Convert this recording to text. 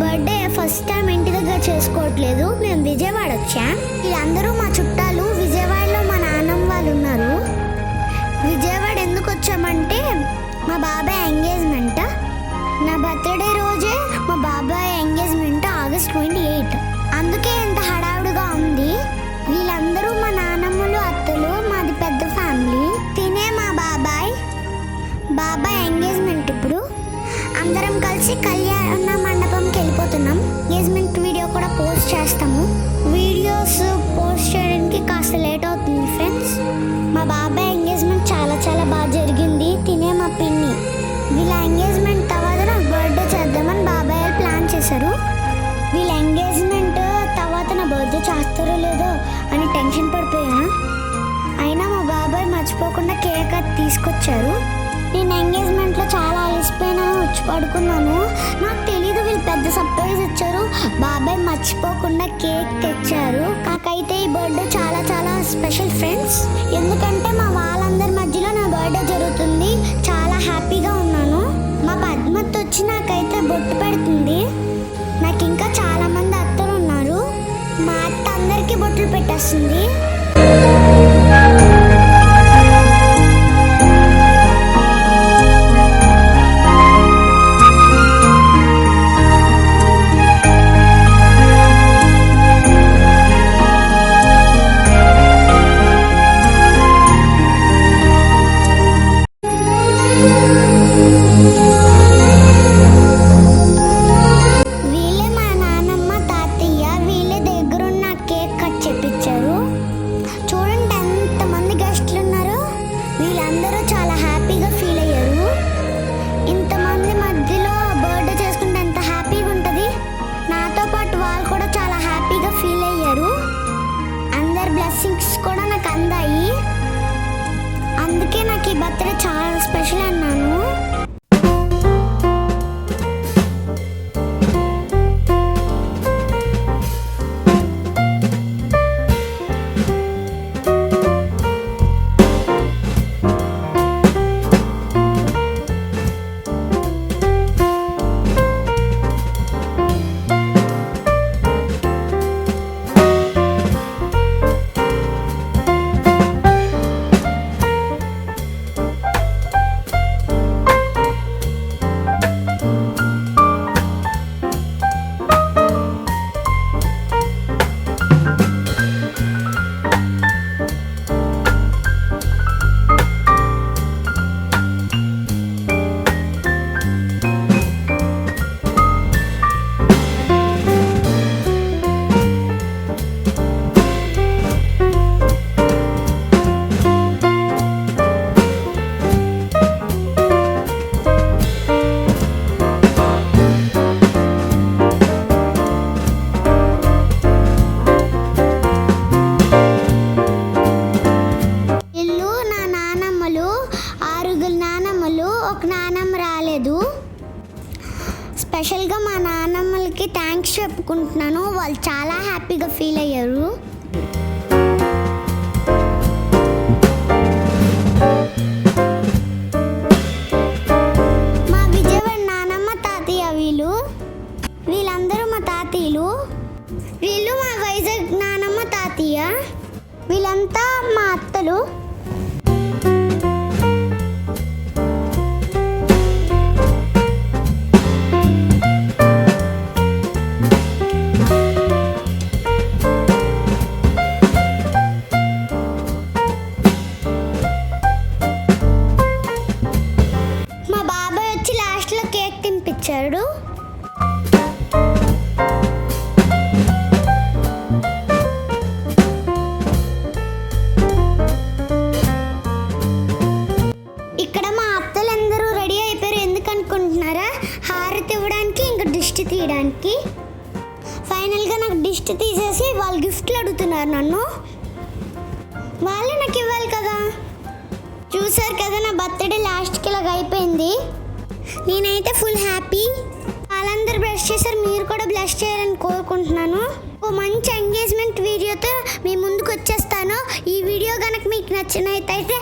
Birthday first time ఇంటి దగ్గర చేసుకోవట్లేదు, మేము విజయవాడ వచ్చాం. వీళ్ళందరూ మా చుట్టాలు. విజయవాడలో మా నాన్నమ్మ వాళ్ళు ఉన్నారు. విజయవాడ ఎందుకు వచ్చామంటే మా బాబాయ్ ఎంగేజ్మెంట్. నా బర్త్డే రోజే మా బాబాయ్ ఎంగేజ్మెంట్ August 28. అందుకే ఎంత హడావుడిగా ఉంది. వీళ్ళందరూ మా నాన్నమ్మలు, అత్తలు, మాది పెద్ద ఫ్యామిలీ. తినే మా బాబాయ్ ఎంగేజ్మెంట్. ఇప్పుడు అందరం కలిసి కళ్యాణ మండపంకి వెళ్ళిపోతున్నాం. ఎంగేజ్మెంట్ వీడియో కూడా పోస్ట్ చేస్తాము. వీడియోస్ పోస్ట్ చేయడానికి కాస్త లేట్ అవుతుంది ఫ్రెండ్స్. మా బాబాయ్ ఎంగేజ్మెంట్ చాలా చాలా బాగా జరిగింది. తినే మా పిన్ని. వీళ్ళ ఎంగేజ్మెంట్ తర్వాత నాకు బర్త్డే చేద్దామని బాబాయ్ ప్లాన్ చేశారు. వీళ్ళ ఎంగేజ్మెంట్ తర్వాత నా బర్త్డే చేస్తారో లేదో అని టెన్షన్ పడిపోయాను. అయినా మా బాబాయ్ మర్చిపోకుండా కేక్ అది తీసుకొచ్చారు. నేను ఎంగేజ్మెంట్లో చాలా అలసిపోయినాను, వచ్చి పడుకున్నాను. నాకు తెలీదు వీళ్ళు పెద్ద సర్ప్రైజ్ ఇచ్చారు. బాబాయ్ మర్చిపోకుండా కేక్ తెచ్చారు. నాకైతే ఈ బర్త్డే చాలా చాలా స్పెషల్ ఫ్రెండ్స్. ఎందుకంటే మా వాళ్ళందరి మధ్యలో నా బర్త్డే జరుగుతుంది. చాలా హ్యాపీగా ఉన్నాను. మా పద్మత్ వచ్చి నాకైతే బొట్టు పెడుతుంది. నాకు ఇంకా చాలా మంది అత్తలు ఉన్నారు. మా అత్త అందరికీ బొట్లు పెట్టేస్తుంది. కూడా నాకు అందాయి. అందుకే నాకు ఈ బర్త్డే చాలా స్పెషల్ అన్నాను. ఒక నానమ్మ రాలేదు. స్పెషల్గా మా నానమ్మలకి థ్యాంక్స్ చెప్పుకుంటున్నాను. వాళ్ళు చాలా హ్యాపీగా ఫీల్ అయ్యారు. మా విజయవాడ నానమ్మ తాతయ్య వీళ్ళందరూ మా తాతయ్యలు. వీళ్ళు మా వైజాగ్ నానమ్మ తాతయ్య. వీళ్ళంతా మా అత్తలు. తినిపించాడు. ఇక్కడ మా అత్తలందరూ రెడీ అయిపోయారు. ఎందుకు అనుకుంటున్నారా? హారతి ఇవ్వడానికి, ఇంకా దిష్టి తీయడానికి. ఫైనల్గా నాకు దిష్టి తీసేసి వాళ్ళు గిఫ్ట్లు అడుగుతున్నారు నన్ను. వాళ్ళే నాకు ఇవ్వాలి కదా. చూసారు కదా నా బర్త్డే లాస్ట్కి ఇలాగ అయిపోయింది. నేనైతే ఫుల్ హ్యాపీ. వాళ్ళందరూ బ్లెస్ చేశారు. మీరు కూడా బ్లెస్ చేయాలని కోరుకుంటున్నాను. ఓ మంచి ఎంగేజ్మెంట్ వీడియోతో మీ ముందుకు వచ్చేస్తాను. ఈ వీడియో కనుక మీకు నచ్చినట్లయితే